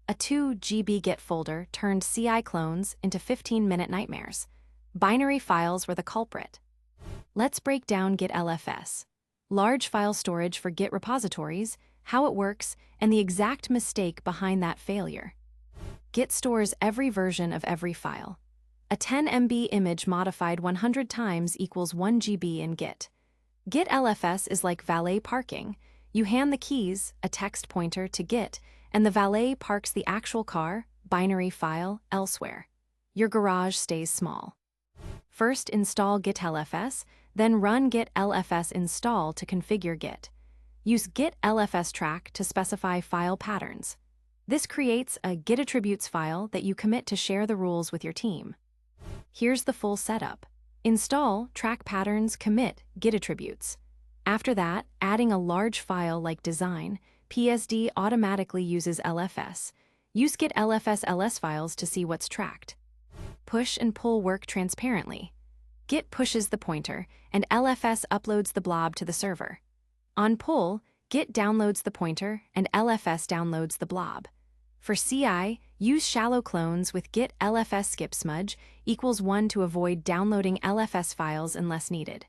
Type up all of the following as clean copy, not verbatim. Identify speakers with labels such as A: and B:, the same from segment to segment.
A: A 2 GB Git folder turned CI clones into 15-minute nightmares. Binary files were the culprit. Let's break down Git LFS. Large file storage for Git repositories, how it works, and the exact mistake behind that failure. Git stores every version of every file. A 10 MB image modified 100 times equals 1 GB in Git. Git LFS is like valet parking. You hand the keys, a text pointer, to Git, and the valet parks the actual car, binary file, elsewhere. Your garage stays small. First, install Git LFS, then run Git LFS install to configure Git. Use Git LFS track to specify file patterns. This creates a Git attributes file that you commit to share the rules with your team. Here's the full setup. Install, track patterns, commit, Git attributes. After that, adding a large file like design, PSD automatically uses LFS. Use Git LFS ls files to see what's tracked. Push and pull work transparently. Git pushes the pointer, and LFS uploads the blob to the server. On pull, Git downloads the pointer, and LFS downloads the blob. For CI, use shallow clones with Git LFS skip smudge equals 1 to avoid downloading LFS files unless needed.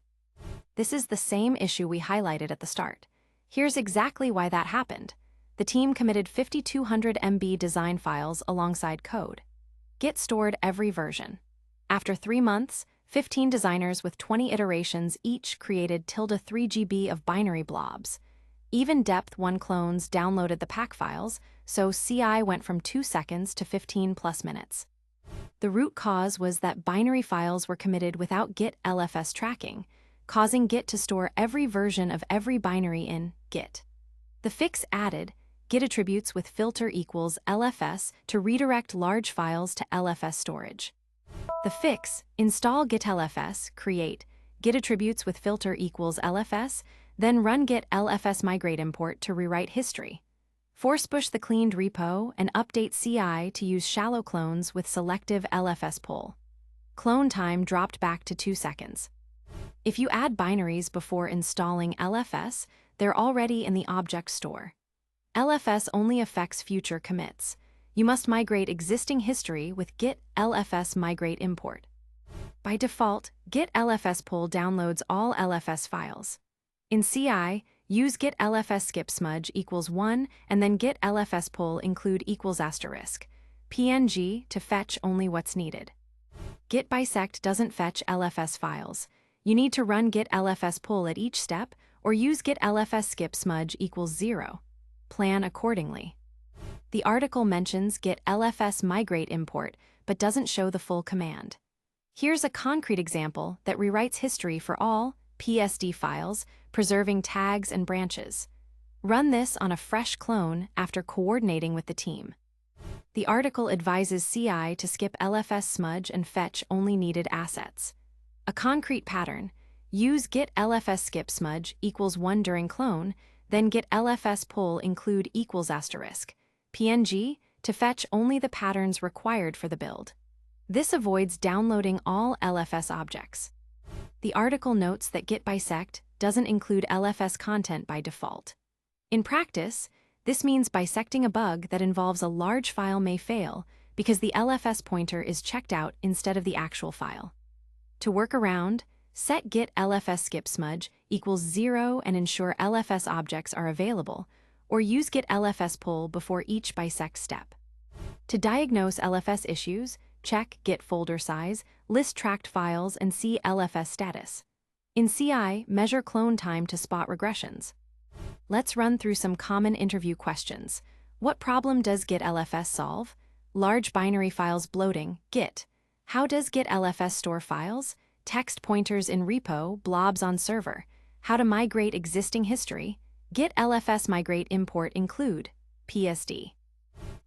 A: This is the same issue we highlighted at the start. Here's exactly why that happened. The team committed 5,200 MB design files alongside code. Git stored every version. After 3 months, 15 designers with 20 iterations each created ~3 GB of binary blobs. Even depth 1 clones downloaded the pack files, so CI went from 2 seconds to 15+ minutes. The root cause was that binary files were committed without Git LFS tracking, causing Git to store every version of every binary in Git. The fix added Git attributes with filter equals LFS to redirect large files to LFS storage. The fix, install Git LFS, create Git attributes with filter equals LFS, then run Git LFS migrate import to rewrite history. Force push the cleaned repo and update CI to use shallow clones with selective LFS pull. Clone time dropped back to 2 seconds. If you add binaries before installing LFS, they're already in the object store. LFS only affects future commits. You must migrate existing history with Git LFS migrate import. By default, Git LFS pull downloads all LFS files. In CI, use Git LFS skip smudge equals 1 and then Git LFS pull include equals asterisk PNG to fetch only what's needed. Git bisect doesn't fetch LFS files. You need to run Git LFS pull at each step or use Git LFS skip smudge equals 0. Plan accordingly. The article mentions Git LFS migrate import but doesn't show the full command. Here's a concrete example that rewrites history for all PSD files, preserving tags and branches. Run this on a fresh clone after coordinating with the team. The article advises CI to skip LFS smudge and fetch only needed assets. A concrete pattern: use Git LFS skip smudge equals 1 during clone, then Git LFS pull include equals asterisk PNG to fetch only the patterns required for the build. This avoids downloading all LFS objects. The article notes that Git bisect doesn't include LFS content by default. In practice, this means bisecting a bug that involves a large file may fail because the LFS pointer is checked out instead of the actual file. To work around, set Git LFS skip smudge equals 0 and ensure LFS objects are available, or use Git LFS pull before each bisect step. To diagnose LFS issues, check Git folder size, list tracked files, and see LFS status. In CI, measure clone time to spot regressions. Let's run through some common interview questions. What problem does Git LFS solve? Large binary files bloating, Git. How does Git LFS store files? Text pointers in repo, blobs on server. How to migrate existing history? Git LFS migrate import include PSD.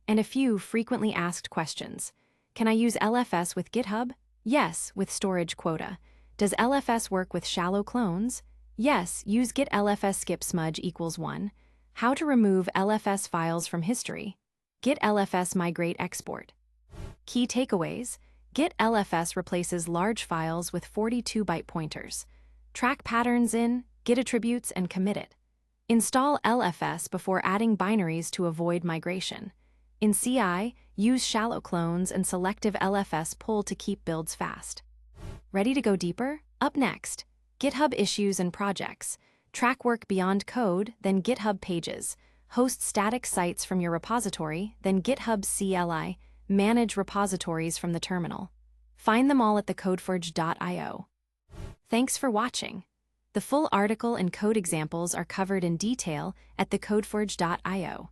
A: And a few frequently asked questions. Can I use LFS with GitHub? Yes, with storage quota. Does LFS work with shallow clones? Yes, use Git LFS skip smudge equals 1. How to remove LFS files from history? Git LFS migrate export. Key takeaways: Git LFS replaces large files with 42-byte pointers. Track patterns in, Git attributes, and commit it. Install LFS before adding binaries to avoid migration. In CI, use shallow clones and selective LFS pull to keep builds fast. Ready to go deeper? Up next, GitHub issues and projects. Track work beyond code, then GitHub pages. Host static sites from your repository, then GitHub CLI. Manage repositories from the terminal. Find them all at TheCodeForge.io. Thanks for watching. The full article and code examples are covered in detail at TheCodeForge.io.